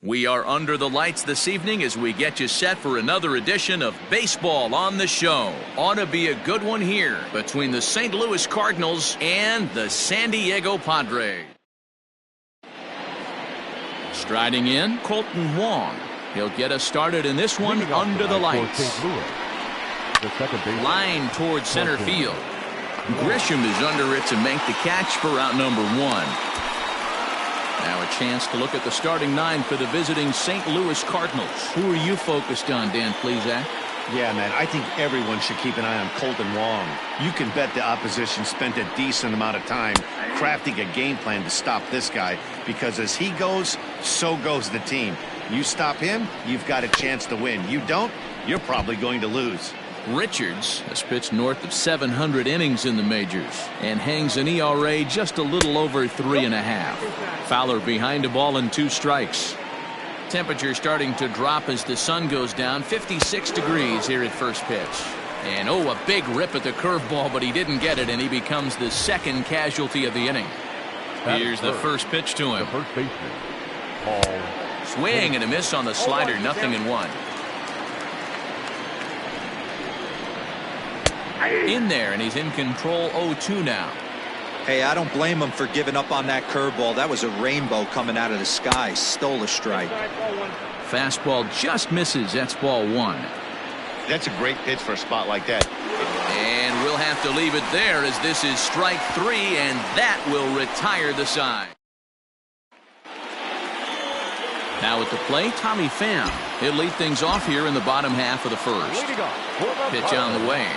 We are under the lights this evening as we get you set for another edition of Baseball on the Show. Ought to be a good one here between the St. Louis Cardinals and the San Diego Padres. Striding in, Colton Wong. He'll get us started in this one under the lights. Line towards center field. Grisham is under it to make the catch for out number one. Now a chance to look at the starting nine for the visiting St. Louis Cardinals. Who are you focused on, Dan Plesac? Yeah, man, I think everyone should keep an eye on Colton Wong. You can bet the opposition spent a decent amount of time crafting a game plan to stop this guy, because as he goes, so goes the team. You stop him, you've got a chance to win. You don't, you're probably going to lose. Richards has pitched north of 700 innings in the majors and hangs an ERA just a little over 3.5. Fowler behind a ball and 2 strikes. Temperature starting to drop as the sun goes down. 56 degrees here at first pitch. And a big rip at the curveball, but he didn't get it, and he becomes the second casualty of the inning. Here's the first pitch to him. Swing and a miss on the slider, 0-1. In there, and he's in control. 0-2 now. Hey, I don't blame him for giving up on that curveball. That was a rainbow coming out of the sky. Stole a strike. Fastball just misses. That's ball 1. That's a great pitch for a spot like that. And we'll have to leave it there, as this is strike 3, and that will retire the side. Now at the plate, Tommy Pham. He'll lead things off here in the bottom half of the first. Pitch on the way.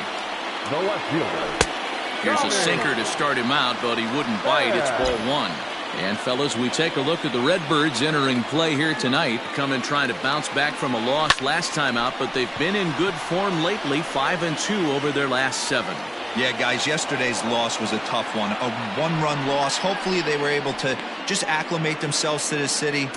Here's a sinker to start him out, but he wouldn't bite. It's ball 1. And fellas, we take a look at the Redbirds entering play here tonight. Coming trying to bounce back from a loss last time out, but they've been in good form lately. 5-2 over their last 7. Yeah, guys, yesterday's loss was a tough one. A one-run loss. Hopefully they were able to just acclimate themselves to the city,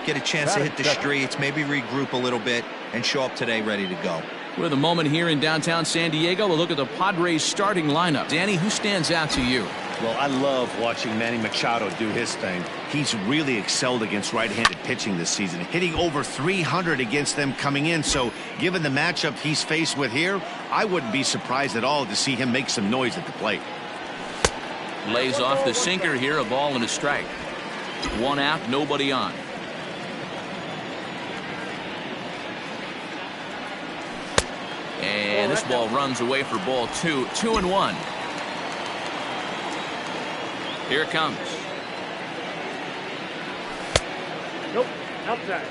get a chance to hit the streets, maybe regroup a little bit, and show up today ready to go. With a moment here in downtown San Diego, we'll look at the Padres starting lineup. Danny, who stands out to you? Well, I love watching Manny Machado do his thing. He's really excelled against right-handed pitching this season, hitting over 300 against them coming in. So given the matchup he's faced with here, I wouldn't be surprised at all to see him make some noise at the plate. Lays off the sinker here, a ball and a strike. 1 out, nobody on. And this ball runs away for ball 2. 2-1. Here it comes. Nope, outside.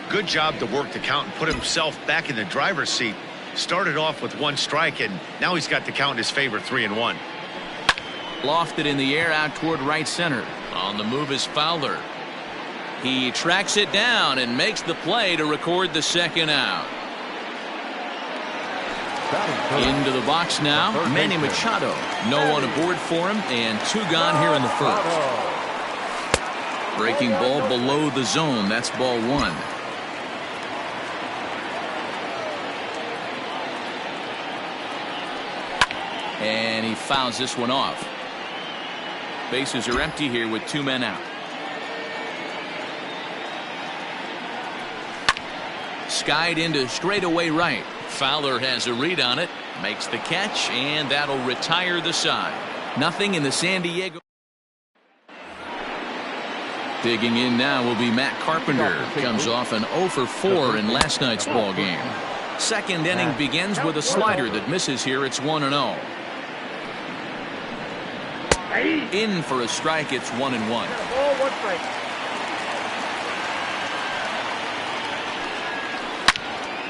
Good job to work the count and put himself back in the driver's seat. Started off with 1 strike, and now he's got the count in his favor, 3-1. Lofted in the air out toward right center. On the move is Fowler. He tracks it down and makes the play to record the second out. Into the box now, Manny Machado. No one aboard for him, and 2 gone here in the first. Breaking ball below the zone. That's ball 1. And he fouls this one off. Bases are empty here with 2 men out. Skied into straightaway right. Fowler has a read on it, makes the catch, and that'll retire the side. Nothing in the San Diego. Digging in now will be Matt Carpenter. Comes off an 0 for 4 in last night's ball game. Second inning begins with a slider that misses here. It's 1-0. In for a strike. It's 1-1.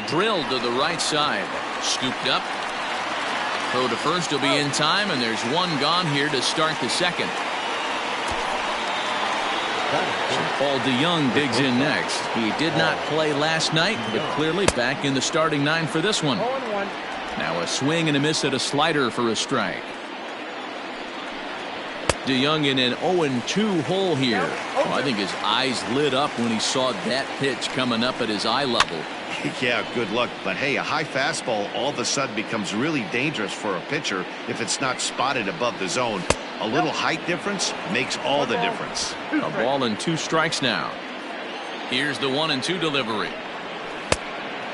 Drilled to the right side. Scooped up. Throw to first will be in time, and there's 1 gone here to start the second. So Paul DeYoung digs in next. He did not play last night, but clearly back in the starting 9 for this one. Now a swing and a miss at a slider for a strike. DeYoung in an 0-2 hole here. Oh, I think his eyes lit up when he saw that pitch coming up at his eye level. Yeah, good luck. But hey, a high fastball all of a sudden becomes really dangerous for a pitcher if it's not spotted above the zone. A little height difference makes all the difference. A ball and 2 strikes now. Here's the 1-2 delivery.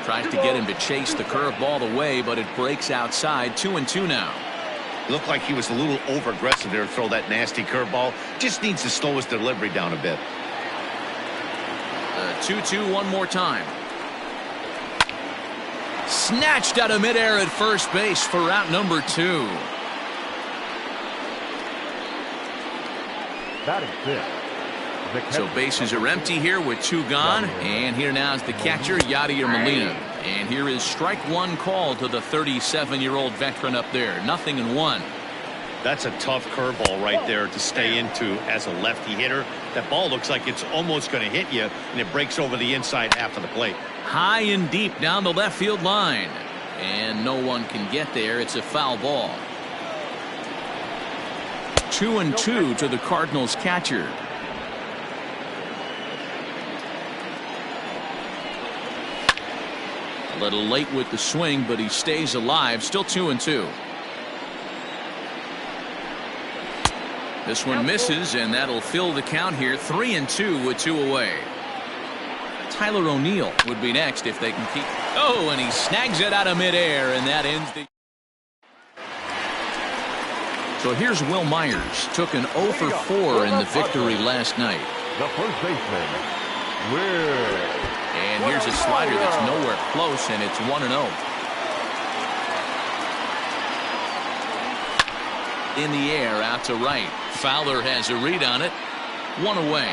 Tries to get him to chase the curveball away, but it breaks outside. 2-2 now. Looked like he was a little over-aggressive there to throw that nasty curveball. Just needs to slow his delivery down a bit. 2-2 one more time. Snatched out of midair at first base for out number 2. Batting fifth. So bases are empty here with 2 gone. And here now is the catcher, Yadier Molina. And here is strike 1 call to the 37-year-old veteran up there. 0-1. That's a tough curveball right there to stay into as a lefty hitter. That ball looks like it's almost going to hit you, and it breaks over the inside half of the plate. High and deep down the left field line. And no one can get there. It's a foul ball. 2-2 to the Cardinals catcher. A little late with the swing, but he stays alive. Still 2-2. This one misses, and that'll fill the count here. 3-2 with 2 away. Tyler O'Neill would be next if they can keep. Oh, and he snags it out of midair, and that ends the. So here's Will Myers. Took an 0 for 4 in the victory last night. The first baseman, Will. And here's a slider that's nowhere close, and it's 1-0. In the air, out to right. Fowler has a read on it. 1 away.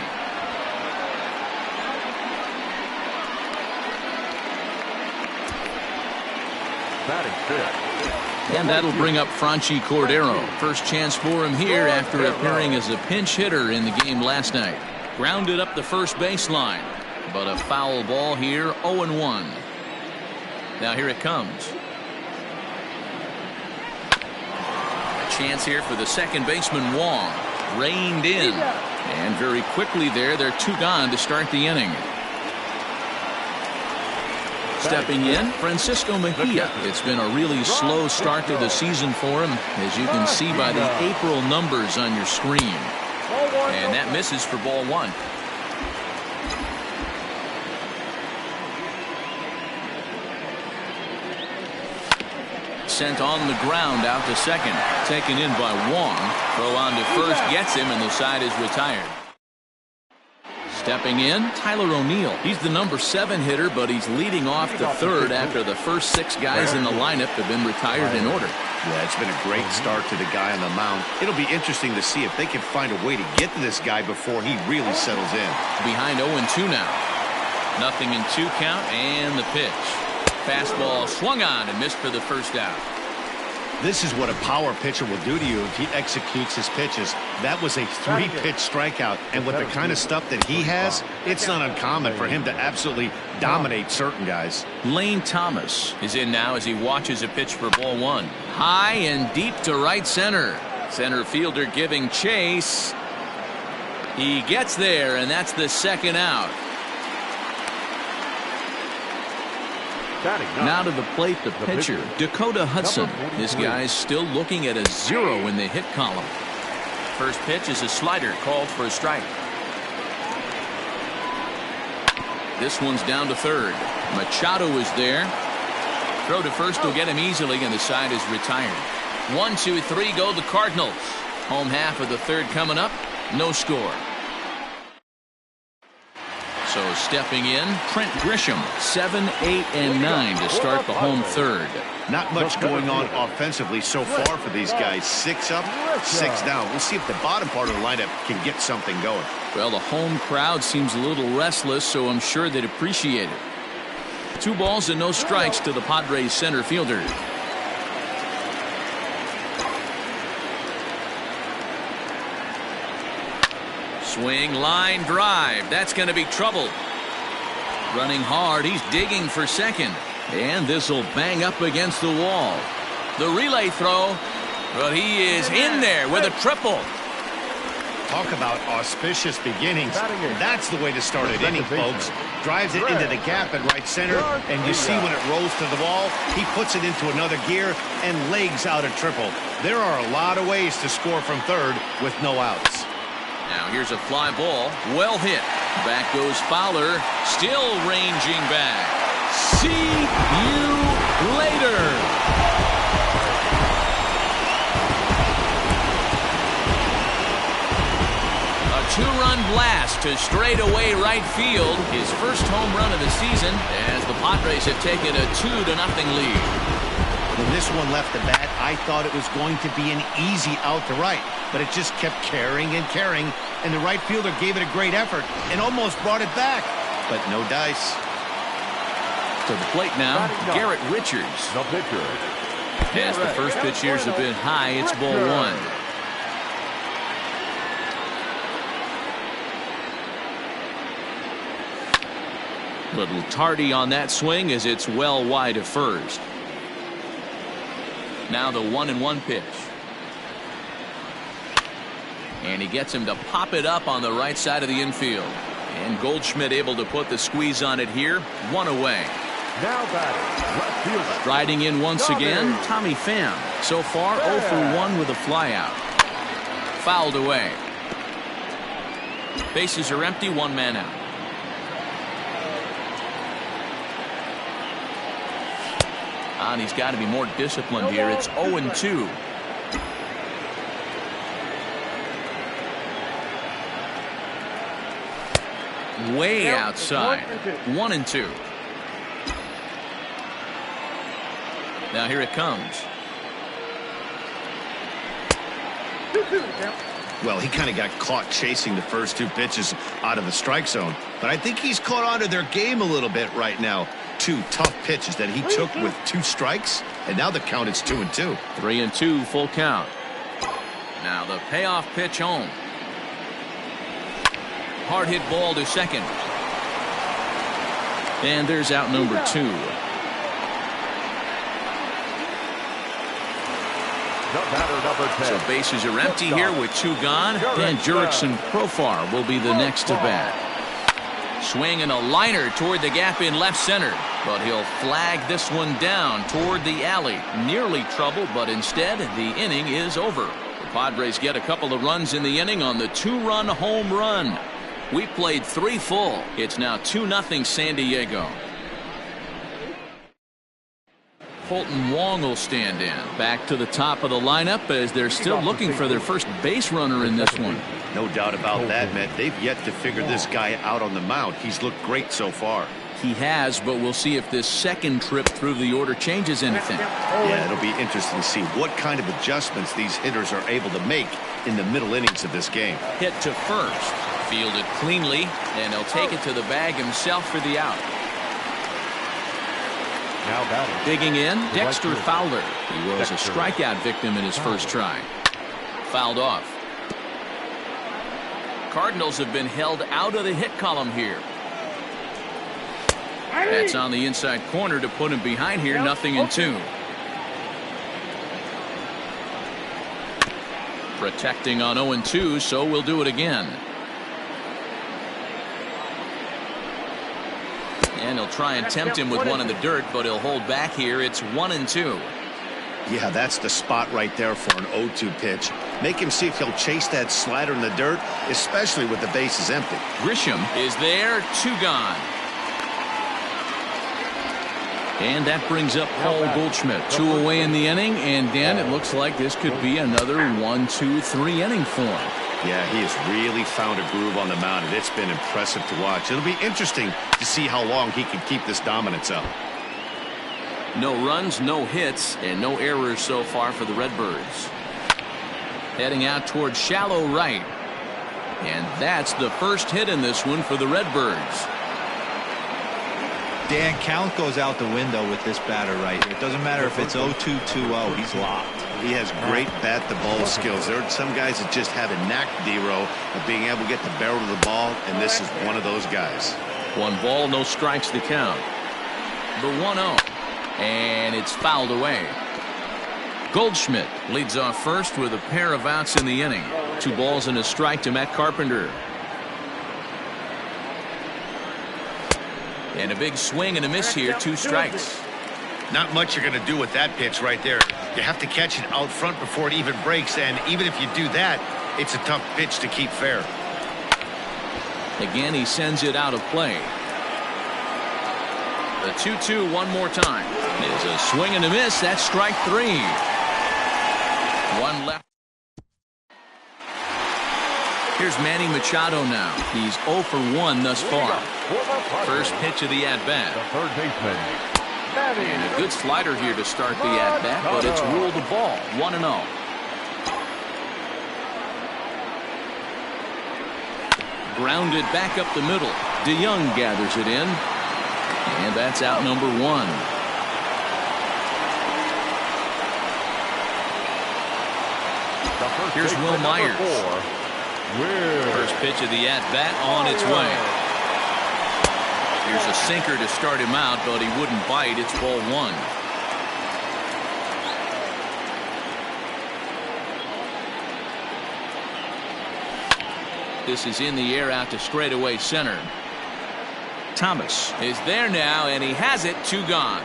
Batting fifth. And that'll bring up Franchy Cordero. First chance for him here after appearing as a pinch hitter in the game last night. Grounded up the first baseline. But a foul ball here, 0-1. Now here it comes. A chance here for the second baseman, Wong. Reined in. And very quickly there, they're 2 gone to start the inning. Stepping in, Francisco Mejia. It's been a really slow start to the season for him, as you can see by the April numbers on your screen. And that misses for ball 1. Sent on the ground out to second. Taken in by Wong. Throw on to first, gets him, and the side is retired. Stepping in, Tyler O'Neill. He's the number 7 hitter, but he's leading off the third after the first 6 guys in the lineup have been retired in order. Yeah, it's been a great start to the guy on the mound. It'll be interesting to see if they can find a way to get to this guy before he really settles in. Behind 0-2 now. 0-2 count, and the pitch. Fastball swung on and missed for the first out. This is what a power pitcher will do to you if he executes his pitches. That was a 3-pitch strikeout, and with the kind of stuff that he has, it's not uncommon for him to absolutely dominate certain guys. Lane Thomas is in now as he watches a pitch for ball 1. High and deep to right center. Center fielder giving chase. He gets there, and that's the second out. Now to the plate, the pitcher, Dakota Hudson. This guy's still looking at a 0 in the hit column. First pitch is a slider called for a strike. This one's down to third. Machado is there. Throw to first will get him easily, and the side is retired. 1, 2, 3 go the Cardinals. Home half of the third coming up. No score. So stepping in, Trent Grisham, 7, 8, and 9 to start the home third. Not much going on offensively so far for these guys. 6 up, 6 down. We'll see if the bottom part of the lineup can get something going. Well, the home crowd seems a little restless, so I'm sure they'd appreciate it. 2 balls and no strikes to the Padres center fielder. Swing, line, drive. That's going to be trouble. Running hard. He's digging for second. And this will bang up against the wall. The relay throw. But he is in there with a triple. Talk about auspicious beginnings. That's the way to start an inning, folks. Drives it into the gap in right center. And you see when it rolls to the wall, he puts it into another gear and legs out a triple. There are a lot of ways to score from third with no outs. Now here's a fly ball. Well hit. Back goes Fowler, still ranging back. See you later. Two-run blast to straightaway right field. His first home run of the season as the Padres have taken a 2-0 lead. When this one left the bat, I thought it was going to be an easy out to right, but it just kept carrying and carrying, and the right fielder gave it a great effort and almost brought it back, but no dice. To the plate now, Garrett Richards. The pitcher. As the first pitch here's a bit high, it's ball one. Little tardy on that swing as it's well wide of first. Now the 1-1 pitch. And he gets him to pop it up on the right side of the infield. And Goldschmidt able to put the squeeze on it here. One away. Now batting, left fielder. Riding in once again, Tommy Pham. So far 0 for 1 with a flyout. Fouled away. Bases are empty, one man out. And he's got to be more disciplined here. It's 0-2. Way outside. 1-2. Now here it comes. Well, he kind of got caught chasing the first two pitches out of the strike zone, but I think he's caught on to their game a little bit right now. Two tough pitches that he took with 2 strikes, and now the count is 2-2. 3-2, full count. Now the payoff pitch home. Hard hit ball to second. And there's out number 2. The batter, number 10. So bases are empty here with 2 gone. Dan Jurickson Profar will be the next to bat. Swing and a liner toward the gap in left center, but he'll flag this one down toward the alley. Nearly trouble, but instead the inning is over. The Padres get a couple of runs in the inning on the 2-run home run. We played 3 full. It's now 2-0 San Diego. Colton Wong will stand in. Back to the top of the lineup as they're still looking for their first base runner in this one. No doubt about that, Matt. They've yet to figure this guy out on the mound. He's looked great so far. He has, but we'll see if this second trip through the order changes anything. Yeah, it'll be interesting to see what kind of adjustments these hitters are able to make in the middle innings of this game. Hit to first. Fielded cleanly, and he'll take it to the bag himself for the out. Now batting. Digging in, Dexter Fowler. He was a strikeout victim in his first try. Fouled off. Cardinals have been held out of the hit column here. That's on the inside corner to put him behind here. 0-2. Protecting on 0-2, so we'll do it again. And he'll try and tempt him with one in the dirt, but he'll hold back here. It's 1-2. Yeah, that's the spot right there for an 0-2 pitch. Make him see if he'll chase that slider in the dirt, especially with the bases empty. Grisham is there, 2 gone. And that brings up Paul Goldschmidt. 2 away in the inning, and Dan, it looks like this could be another 1-2-3 inning for him. Yeah, he has really found a groove on the mound, and it's been impressive to watch. It'll be interesting to see how long he can keep this dominance up. No runs, no hits, and no errors so far for the Redbirds. Heading out towards shallow right. And that's the first hit in this one for the Redbirds. Dan, count goes out the window with this batter right here. It doesn't matter if it's 0-2, 2-0. He's locked. He has great bat-to-ball skills. There are some guys that just have a knack, D-Row, of being able to get the barrel of the ball, and this is one of those guys. 1 ball, no strikes to count. The 1-0. And it's fouled away. Goldschmidt leads off first with a pair of outs in the inning. 2 balls and a strike to Matt Carpenter. And a big swing and a miss here, 2 strikes. Not much you're going to do with that pitch right there. You have to catch it out front before it even breaks, and even if you do that, it's a tough pitch to keep fair. Again, he sends it out of play. The 2-2 one more time. Is a swing and a miss. That's strike 3. One left. Here's Manny Machado now. He's 0 for 1 thus far. First pitch of the at-bat. The third baseman. And a good slider here to start the at-bat, but it's ruled a ball. 1-0. Grounded back up the middle. DeYoung gathers it in. And that's out number 1. Here's Will Myers. First pitch of the at-bat on its way. Here's a sinker to start him out, but he wouldn't bite. It's ball 1. This is in the air out to straightaway center. Thomas is there now, and he has it. 2 gone.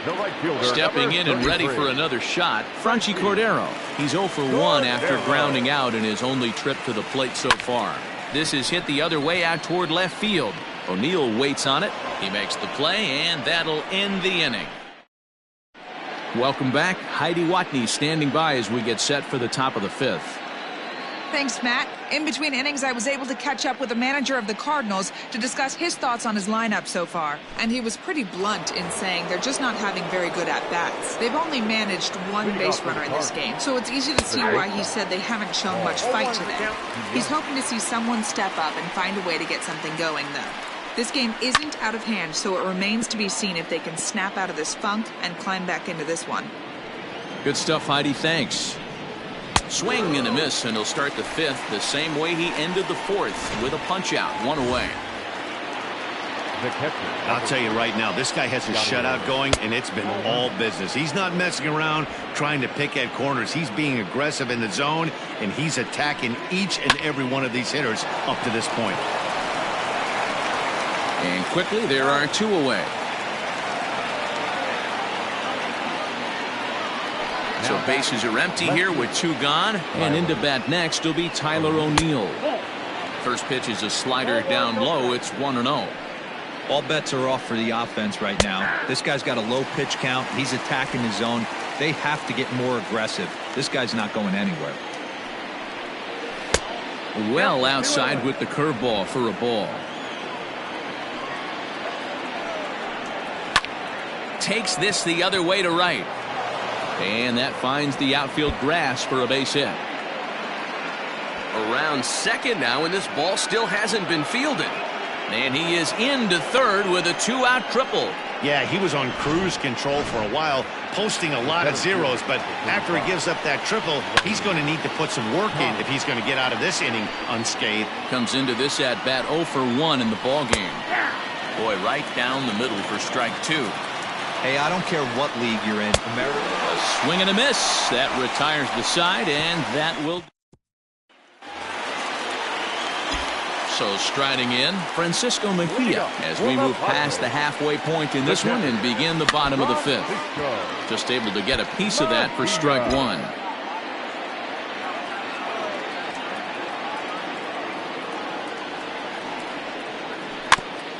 The right fielder, Stepping in and ready for another shot, Franchy Cordero. He's 0 for 1 after grounding out in his only trip to the plate so far. This is hit the other way out toward left field. O'Neill waits on it. He makes the play, and that'll end the inning. Welcome back. Heidi Watney standing by as we get set for the top of the 5th. Thanks, Matt. In between innings, I was able to catch up with the manager of the Cardinals to discuss his thoughts on his lineup so far. And he was pretty blunt in saying they're just not having very good at-bats. They've only managed 1 base runner in this game, so it's easy to see why he said they haven't shown much fight today. He's hoping to see someone step up and find a way to get something going, though. This game isn't out of hand, so it remains to be seen if they can snap out of this funk and climb back into this one. Good stuff, Heidi. Thanks. Swing and a miss, and he'll start the 5th the same way he ended the 4th with a punch-out. 1 away. I'll tell you right now, this guy has a shutout going, and it's been all business. He's not messing around trying to pick at corners. He's being aggressive in the zone, and he's attacking each and every one of these hitters up to this point. And quickly, there are 2 away. So bases are empty here with 2 gone. And into bat next will be Tyler O'Neill. First pitch is a slider down low. It's 1-0. All bets are off for the offense right now. This guy's got a low pitch count. He's attacking his zone. They have to get more aggressive. This guy's not going anywhere. Well outside with the curveball for a ball. Takes this the other way to right. And that finds the outfield grass for a base hit. Around second now, and this ball still hasn't been fielded. And he is into third with a 2-out triple. Yeah, he was on cruise control for a while, posting a lot of zeros, but after he gives up that triple, he's going to need to put some work in if he's going to get out of this inning unscathed. Comes into this at-bat 0 for 1 in the ball game. Boy, right down the middle for strike 2. Hey, I don't care what league you're in. America. A swing and a miss. That retires the side, and that will. So striding in, Francisco Mejia as we move past the halfway point in this one and begin the bottom of the 5th. Just able to get a piece of that for strike 1.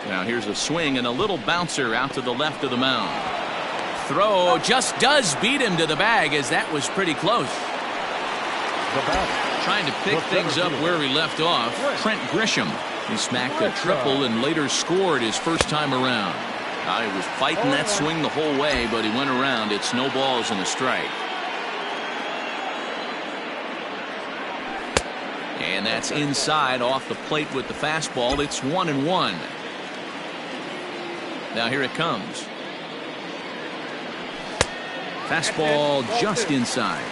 Now here's a swing and a little bouncer out to the left of the mound. Throw just does beat him to the bag, as that was pretty close. Trying to pick things up where he left off. Trent Grisham. He smacked a triple and later scored his first time around. He was fighting that swing the whole way, but he went around. It's no balls and a strike. And that's inside off the plate with the fastball. It's 1-1. Now here it comes. Fastball just inside.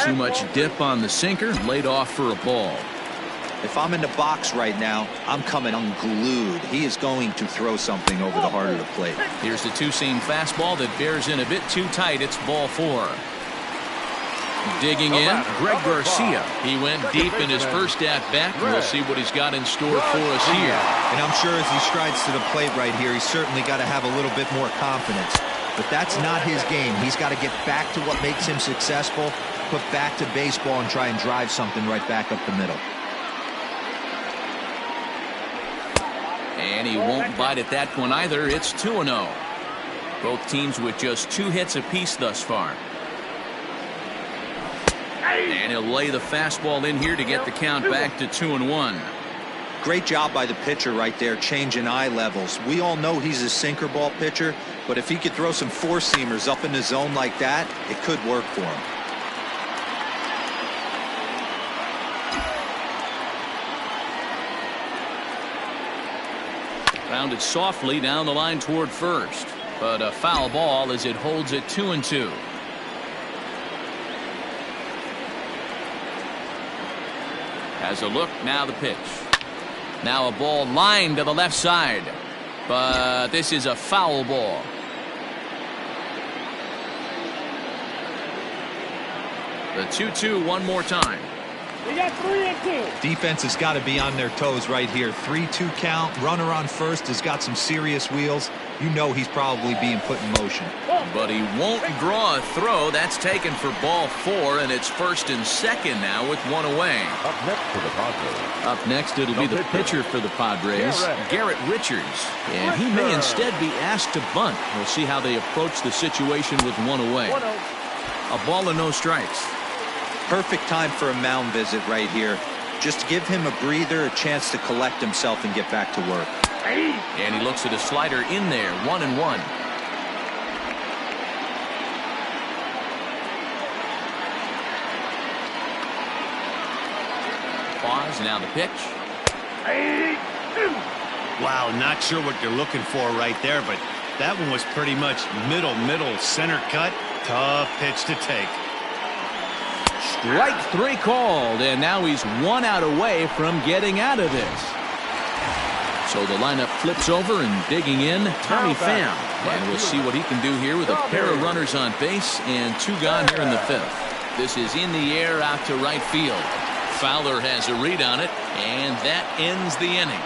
Too much dip on the sinker, laid off for a ball. If I'm in the box right now, I'm coming unglued. He is going to throw something over the heart of the plate. Here's the two-seam fastball that bears in a bit too tight. It's ball 4. Digging in, Greg Garcia. He went deep in his first at-bat. We'll see what he's got in store for us here. And I'm sure as he strides to the plate right here, he's certainly got to have a little bit more confidence. But that's not his game. He's got to get back to what makes him successful, put back to baseball, and try and drive something right back up the middle. And he won't bite at that one either. It's 2-0. Both teams with just 2 hits apiece thus far. And he'll lay the fastball in here to get the count back to 2-1. Great job by the pitcher right there, changing eye levels. We all know he's a sinker ball pitcher, but if he could throw some four-seamers up in the zone like that, it could work for him. Rounded softly down the line toward first, but a foul ball as it holds it 2-2. Has a look, now the pitch. Now a ball lined to the left side, but this is a foul ball. The 2-2 one more time. We got 3-2. Defense has got to be on their toes right here. 3-2 count. Runner on first has got some serious wheels. You know he's probably being put in motion. But he won't draw a throw. That's taken for ball 4, and it's first and second now with 1 away. Up next for the Padres. Up next, it'll be the pitcher for the Padres, Garrett Richards. And he may instead be asked to bunt. We'll see how they approach the situation with 1 away. A ball and no strikes. Perfect time for a mound visit right here. Just give him a breather, a chance to collect himself and get back to work. And he looks at a slider in there, 1-1. Pause, now the pitch. Wow, not sure what you're looking for right there, but that one was pretty much middle, center cut. Tough pitch to take. Strike 3 called, and now he's 1 out away from getting out of this. So the lineup flips over, and digging in, Tommy Pham. And we'll see what he can do here with a pair of runners on base and 2 gone here in the 5th. This is in the air out to right field. Fowler has a read on it, and that ends the inning.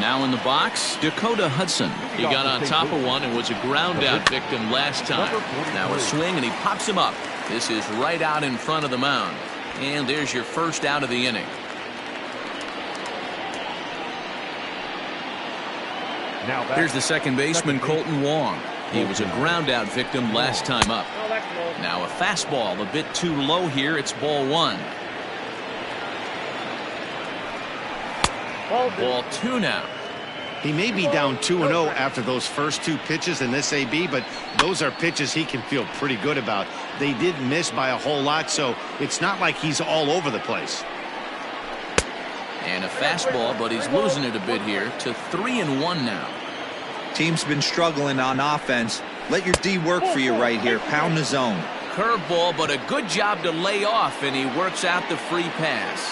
Now in the box, Dakota Hudson. He got on top of one and was a ground out victim last time. Now a swing, and he pops him up. This is right out in front of the mound. And there's your first out of the inning. Here's the second baseman, Colton Wong. He was a ground out victim last time up. Now a fastball a bit too low here. It's ball 1. Ball 2 now. He may be down 2-0 after those first 2 pitches in this AB, but those are pitches he can feel pretty good about. They did miss by a whole lot, so it's not like he's all over the place. And a fastball, but he's losing it a bit here to 3-1 now. Team's been struggling on offense. Let your D work for you right here. Pound the zone. Curveball, but a good job to lay off, and he works out the free pass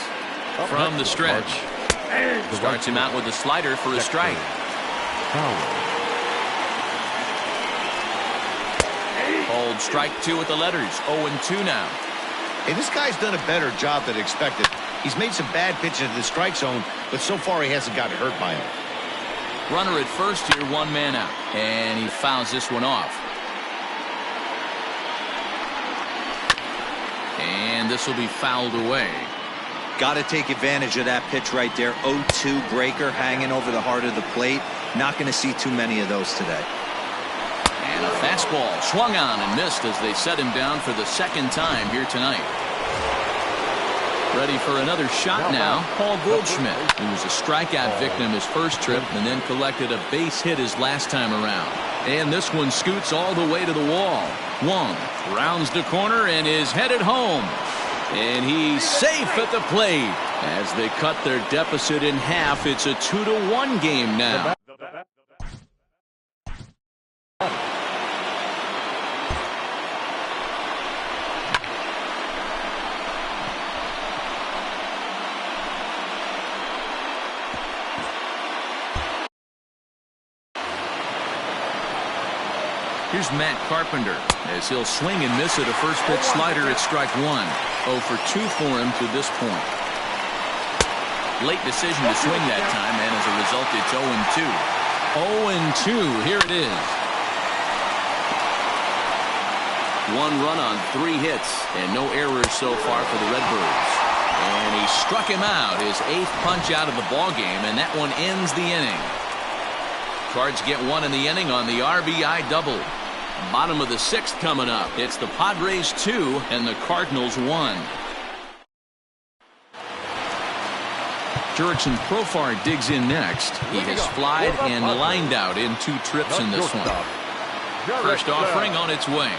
from the stretch. Starts him out with a slider for a strike. Hold strike 2 with the letters. 0-2 now. Hey, this guy's done a better job than expected. He's made some bad pitches in the strike zone, but so far he hasn't gotten hurt by him. Runner at first here, 1 man out. And he fouls this one off. And this will be fouled away. Got to take advantage of that pitch right there. 0-2 breaker hanging over the heart of the plate. Not going to see too many of those today. And a fastball swung on and missed as they set him down for the second time here tonight. Ready for another shot now, Paul Goldschmidt. He was a strikeout victim his first trip and then collected a base hit his last time around. And this one scoots all the way to the wall. Wong rounds the corner and is headed home. And he's safe at the plate. As they cut their deficit in half, it's a 2-1 game now. Here's Matt Carpenter as he'll swing and miss at a first pitch slider at strike one. 0 for 2 for him to this point. Late decision to swing that time, and as a result, it's 0-2. 0-2. Here it is. 1 run on 3 hits, and no errors so far for the Redbirds. And he struck him out, his 8th punch out of the ballgame, and that one ends the inning. Cards get 1 in the inning on the RBI double. Bottom of the 6th coming up. It's the Padres 2 and the Cardinals 1. Jurickson Profar digs in next. He has flied and lined out in 2 trips in this one. First offering on its way.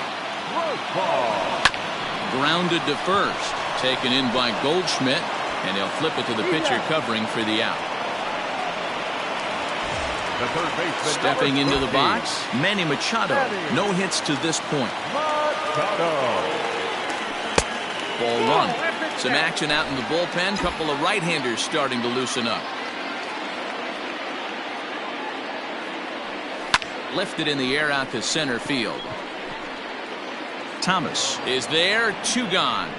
Grounded to first. Taken in by Goldschmidt, and he'll flip it to the pitcher covering for the out. Stepping into the box, Manny Machado. No hits to this point. Ball 1. Some action out in the bullpen. Couple of right-handers starting to loosen up. Lifted in the air out to center field. Thomas is there. 2 gone.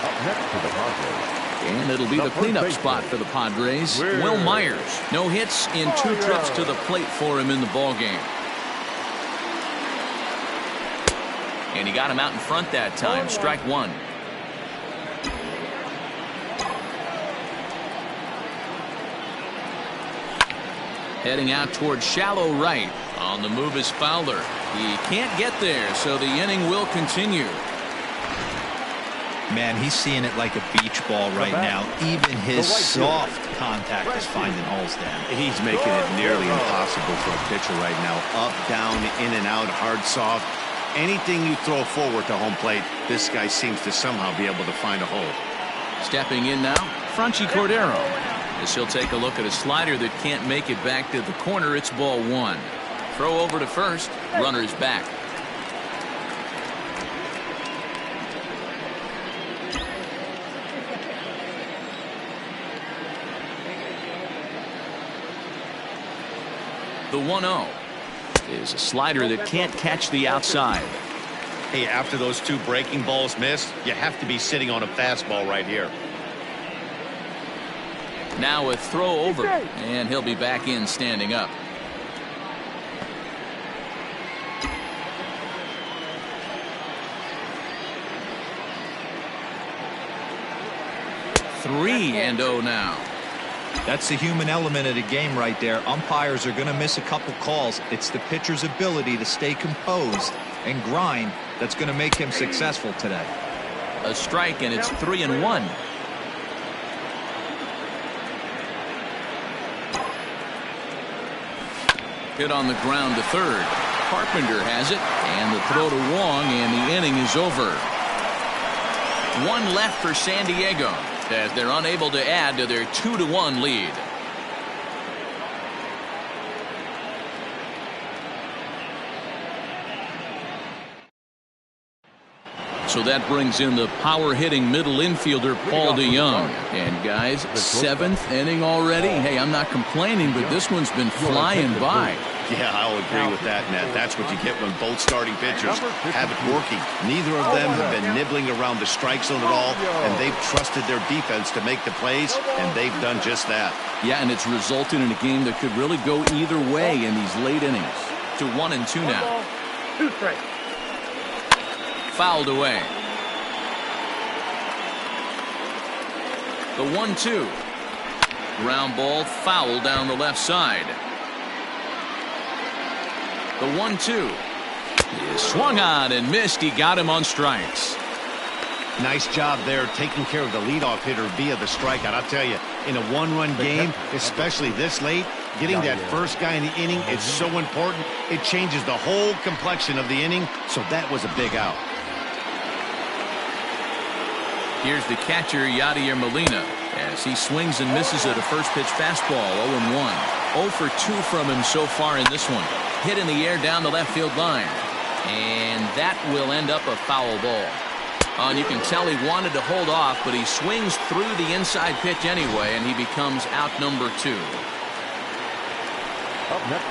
Up next to the Padres. And it'll be the cleanup spot for the Padres. Will Myers. No hits in 2 trips to the plate for him in the ballgame. And he got him out in front that time. Strike 1. Heading out towards shallow right. On the move is Fowler. He can't get there, so the inning will continue. Man, he's seeing it like a beach ball right now. Even his soft contact is finding holes down. He's making it nearly impossible for a pitcher right now. Up, down, in and out, hard, soft. Anything you throw forward to home plate, this guy seems to somehow be able to find a hole. Stepping in now, Franchy Cordero. As he'll take a look at a slider that can't make it back to the corner. It's ball 1. Throw over to first. Runner's back. The 1-0 is a slider that can't catch the outside. Hey, after those 2 breaking balls missed, you have to be sitting on a fastball right here. Now a throw over, and he'll be back in standing up. Three and 0 now. That's the human element of the game right there. Umpires are going to miss a couple calls. It's the pitcher's ability to stay composed and grind that's going to make him successful today. A strike, and it's 3-1. Hit on the ground to third. Carpenter has it, and the throw to Wong, and the inning is over. 1 left for San Diego as they're unable to add to their 2-1 lead. So that brings in the power-hitting middle infielder Paul DeYoung. And guys, 7th inning already. Hey, I'm not complaining, but this one's been flying by. Yeah, I'll agree with that, Ned. That's what you get when both starting pitchers have it working. Neither of them have been nibbling around the strike zone at all, and they've trusted their defense to make the plays, and they've done just that. Yeah, and it's resulted in a game that could really go either way in these late innings. To 1-2 now. 2 strikes. Fouled away. The 1-2. Ground ball foul down the left side. The 1-2 is swung on and missed. He got him on strikes. Nice job there taking care of the leadoff hitter via the strikeout. I'll tell you, in a 1-run game, especially this late, getting that first guy in the inning is so important. It changes the whole complexion of the inning, so that was a big out. Here's the catcher, Yadier Molina, as he swings and misses at a first pitch fastball. 0-1. 0 for 2 from him so far in this one. Hit in the air down the left field line. And that will end up a foul ball. And you can tell he wanted to hold off, but he swings through the inside pitch anyway, and he becomes out number 2.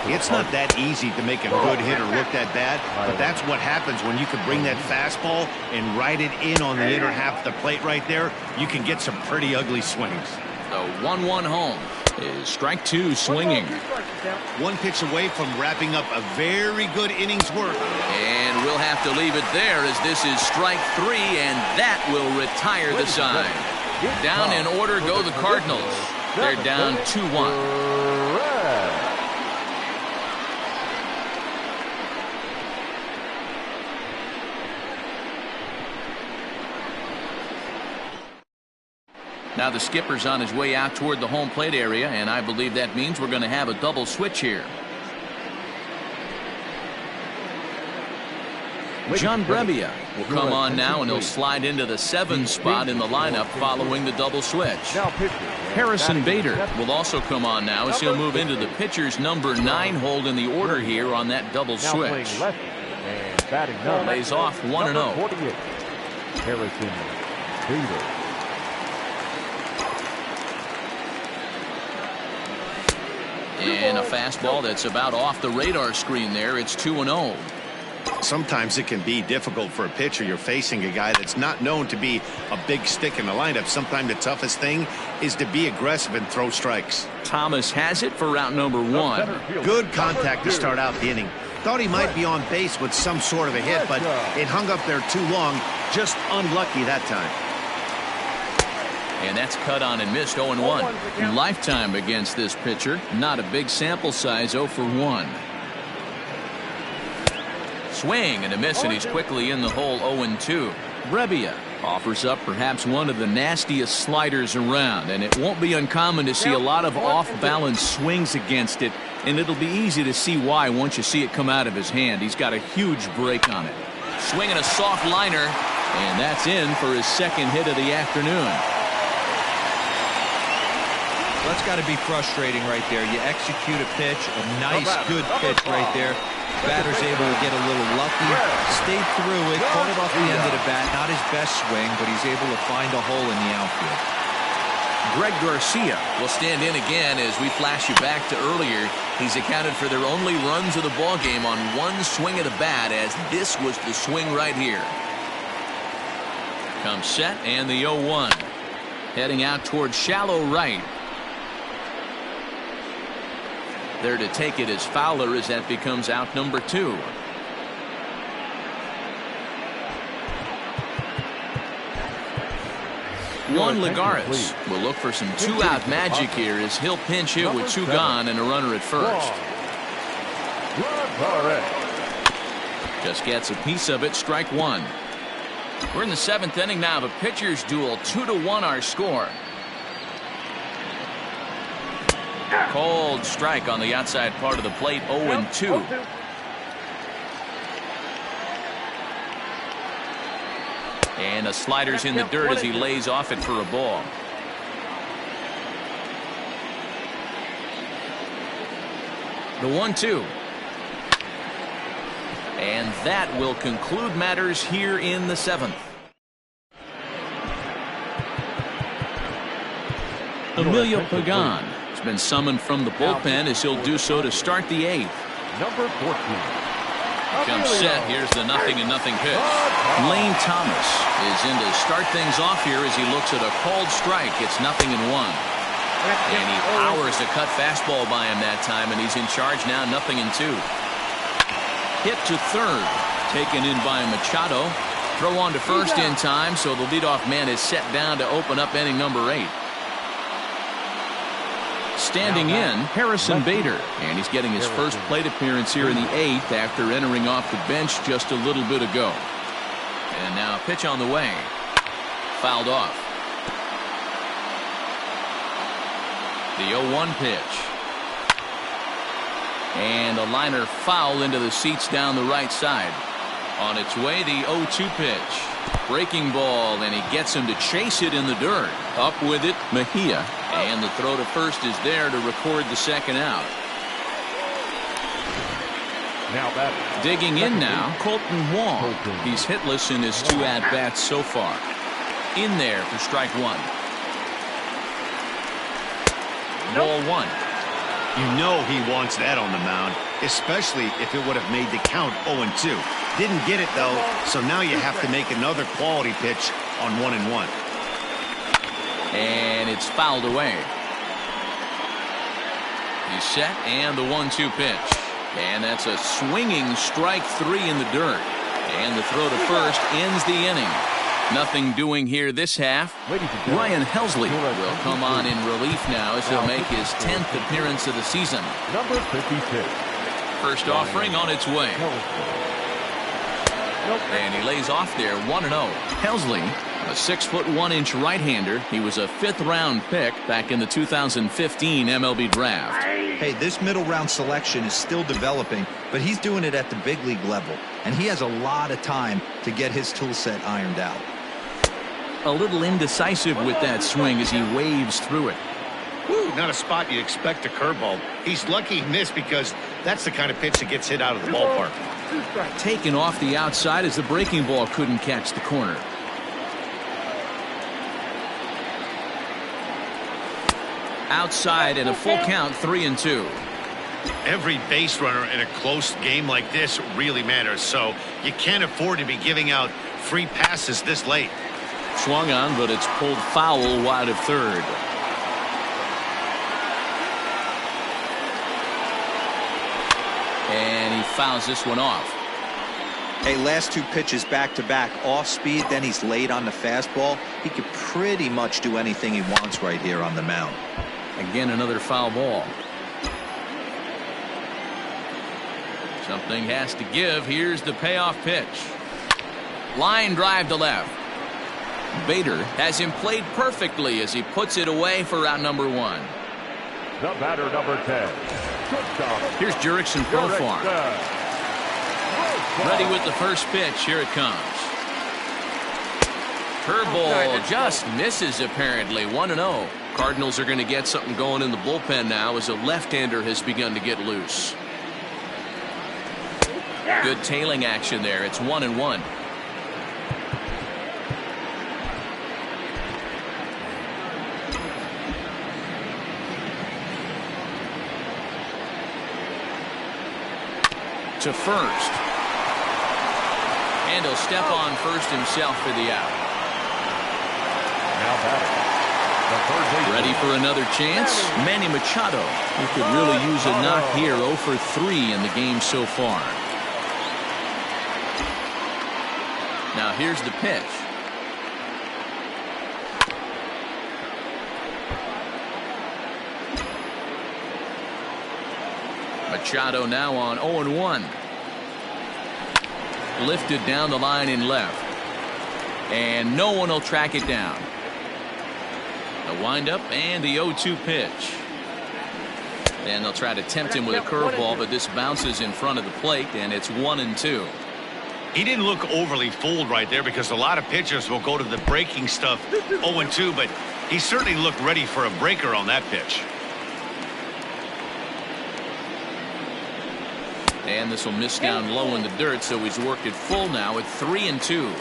It's not that easy to make a good hitter look that bad, but that's what happens when you can bring that fastball and ride it in on the inner half of the plate right there. You can get some pretty ugly swings. The 1-1 home is strike two swinging. One pitch away from wrapping up a very good inning's work. And we'll have to leave it there as this is strike three, and that will retire the side. Down in order go the Cardinals. They're down 2-1. Now the skipper's on his way out toward the home plate area, and I believe that means we're going to have a double switch here. John Brebbia will come on now, and he'll slide into the 7 spot in the lineup following the double switch. Harrison Bader will also come on now as he'll move into the pitcher's number 9 hold in the order here on that double switch. Lays off 1-0. Harrison Bader. And a fastball that's about off the radar screen there. It's 2-0. Sometimes it can be difficult for a pitcher. You're facing a guy that's not known to be a big stick in the lineup. Sometimes the toughest thing is to be aggressive and throw strikes. Thomas has it for route number 1. Good contact to start out the inning. Thought he might be on base with some sort of a hit, but it hung up there too long. Just unlucky that time. And that's cut on and missed. 0-1. Lifetime against this pitcher. Not a big sample size. 0 for 1. Swing and a miss, and he's quickly in the hole. 0-2. Brebbia offers up perhaps one of the nastiest sliders around, and it won't be uncommon to see a lot of off-balance swings against it, and it'll be easy to see why once you see it come out of his hand. He's got a huge break on it. Swinging a soft liner, and that's in for his second hit of the afternoon. That's got to be frustrating right there. You execute a pitch, a nice, good pitch right there. Batter's able to get a little lucky, stayed through it, caught it off the end of the bat. Not his best swing, but he's able to find a hole in the outfield. Greg Garcia will stand in again as we flash you back to earlier. He's accounted for their only runs of the ballgame on one swing of the bat, as this was the swing right here. Comes set, and the 0-1. Heading out towards shallow right. There to take it is Fowler as that becomes out number 2. Juan Lagares will look for some 2-out magic here as he'll pinch hit with 2 gone and a runner at first. Just gets a piece of it. Strike 1. We're in the 7th inning now. The pitchers duel. 2-1 our score. Cold strike on the outside part of the plate. 0-2. And the slider's in the dirt as he lays off it for a ball. The 1-2. And that will conclude matters here in the 7th. Emilio Pagan has been summoned from the bullpen as he'll do so to start the 8th. Number 14. Comes set. Here's the 0-0 pitch. Lane Thomas is in to start things off here as he looks at a called strike. It's 0-1. And he powers a cut fastball by him that time, and he's in charge now. 0-2. Hit to third. Taken in by Machado. Throw on to first in time, so the leadoff man is set down to open up inning number 8. Standing in, Harrison Bader, and he's getting his first plate appearance here in the 8th after entering off the bench just a little bit ago. And now a pitch on the way. Fouled off. The 0-1 pitch. And a liner foul into the seats down the right side. On its way, the 0-2 pitch. Breaking ball, and he gets him to chase it in the dirt. Up with it, Mejia. And the throw to first is there to record the second out. Now that digging in now, Colton Wong. He's hitless in his 2 at-bats so far. In there for strike 1. Ball 1. You know he wants that on the mound, especially if it would have made the count 0-2. Didn't get it, though, so now you have to make another quality pitch on 1-1. And it's fouled away. He's set, and the 1-2 pitch. And that's a swinging strike 3 in the dirt. And the throw to first ends the inning. Nothing doing here this half. Ryan Helsley will come on in relief now as he'll make his 10th appearance of the season. Number 56. First offering on its way. And he lays off there 1-0. Helsley, a 6'1" right-hander. He was a 5th-round pick back in the 2015 MLB draft. Hey, this middle round selection is still developing, but he's doing it at the big league level, and he has a lot of time to get his tool set ironed out. A little indecisive with that swing as he waves through it. Woo, not a spot you expect a curveball. He's lucky he missed because that's the kind of pitch that gets hit out of the ballpark. Taken off the outside as the breaking ball couldn't catch the corner. Outside and a full count, 3-2. Every base runner in a close game like this really matters, so you can't afford to be giving out free passes this late. Swung on, but it's pulled foul wide of third. And he fouls this one off. Hey, last 2 pitches back-to-back off speed, then he's late on the fastball. He could pretty much do anything he wants right here on the mound. Again, another foul ball. Something has to give. Here's the payoff pitch. Line drive to left. Bader has him played perfectly as he puts it away for out number 1. The batter, number 10. Here's Jurickson Profar. Ready with the first pitch. Here it comes. Curveball just misses apparently. 1-0. Cardinals are going to get something going in the bullpen now as a left-hander has begun to get loose. Good tailing action there. It's 1-1. To first. And he'll step on first himself for the out. Now batting. Ready for another chance? Manny Machado. He could really use a knock here. 0 for 3 in the game so far. Now here's the pitch. Machado now on 0-1. Lifted down the line in left. And no one will track it down. The windup and the 0-2 pitch. And they'll try to tempt him with a curveball, but this bounces in front of the plate, and it's 1-2. He didn't look overly fooled right there because a lot of pitchers will go to the breaking stuff 0-2, but he certainly looked ready for a breaker on that pitch. And this will miss down low in the dirt, so he's worked it full now at 3-2.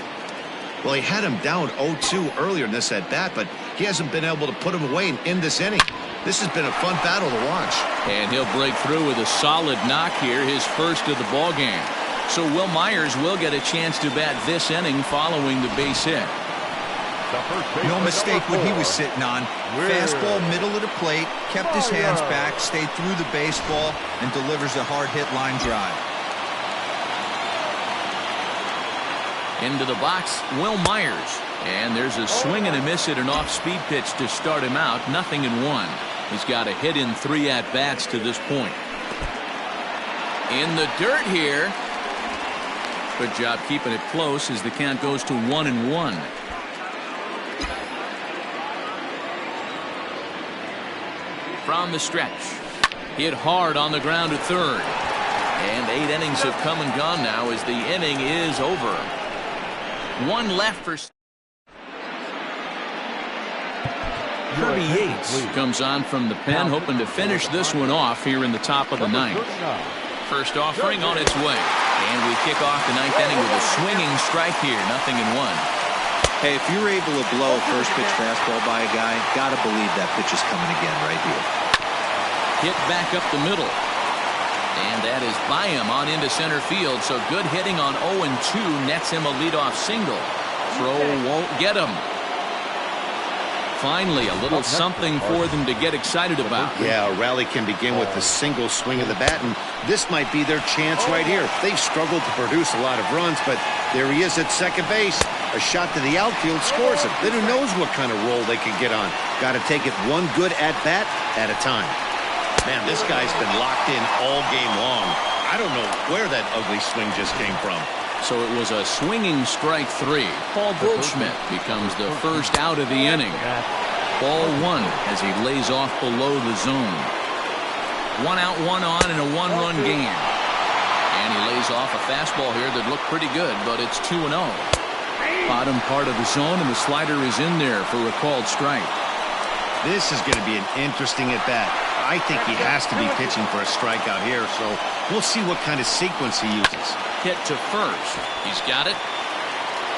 Well, he had him down 0-2 earlier in this at bat, but he hasn't been able to put him away in this inning. This has been a fun battle to watch. And he'll break through with a solid knock here, his first of the ball game. So Will Myers will get a chance to bat this inning following the base hit. No mistake what he was sitting on. Fastball middle of the plate, kept his hands back, stayed through the baseball, and delivers a hard hit line drive. Into the box, Will Myers. And there's a swing and a miss at an off-speed pitch to start him out. 0-1. He's got a hit in 3 at-bats to this point. In the dirt here. Good job keeping it close as the count goes to 1-1. From the stretch. Hit hard on the ground at third. And 8 innings have come and gone now as the inning is over. 1 left for Kirby Yates comes on from the pen, hoping to finish this one off here in the top of the 9th. First offering on its way. And we kick off the 9th inning with a swinging strike here. 0-1. Hey, if you're able to blow a first pitch fastball by a guy, gotta believe that pitch is coming again right here. Hit back up the middle. And that is by him on into center field. So good hitting on 0-2 nets him a leadoff single. Throw won't get him. Finally, a little something for them to get excited about. Yeah, a rally can begin with a single swing of the bat, and this might be their chance right here. They've struggled to produce a lot of runs, but there he is at second base. A shot to the outfield scores him. Then who knows what kind of roll they could get on. Got to take it one good at-bat at a time. Man, this guy's been locked in all game long. I don't know where that ugly swing just came from. So it was a swinging strike 3. Paul Goldschmidt becomes the first out of the inning. Ball 1 as he lays off below the zone. 1 out, 1 on in a 1-run game. And he lays off a fastball here that looked pretty good, but it's 2-0. Bottom part of the zone, and the slider is in there for a called strike. This is going to be an interesting at-bat. I think he has to be pitching for a strikeout here, so we'll see what kind of sequence he uses. Hit to first. He's got it.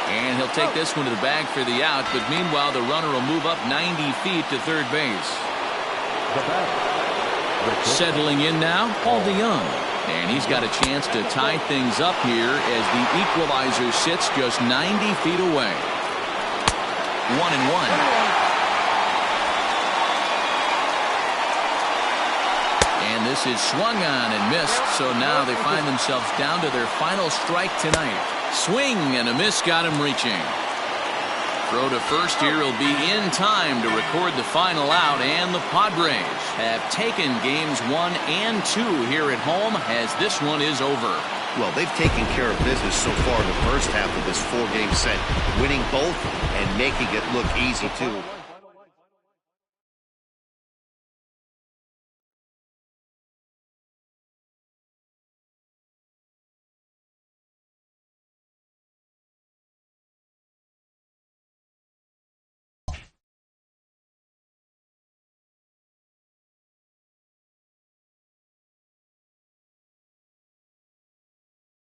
And he'll take this one to the bag for the out, but meanwhile the runner will move up 90 feet to third base. Settling in now, Paul DeYoung. And he's got a chance to tie things up here as the equalizer sits just 90 feet away. 1-1. And this is swung on and missed, so now they find themselves down to their final strike tonight. Swing and a miss got him reaching. Throw to first here will be in time to record the final out, and the Padres have taken games 1 and 2 here at home as this one is over. Well, they've taken care of business so far in the first half of this 4-game set, winning both and making it look easy too.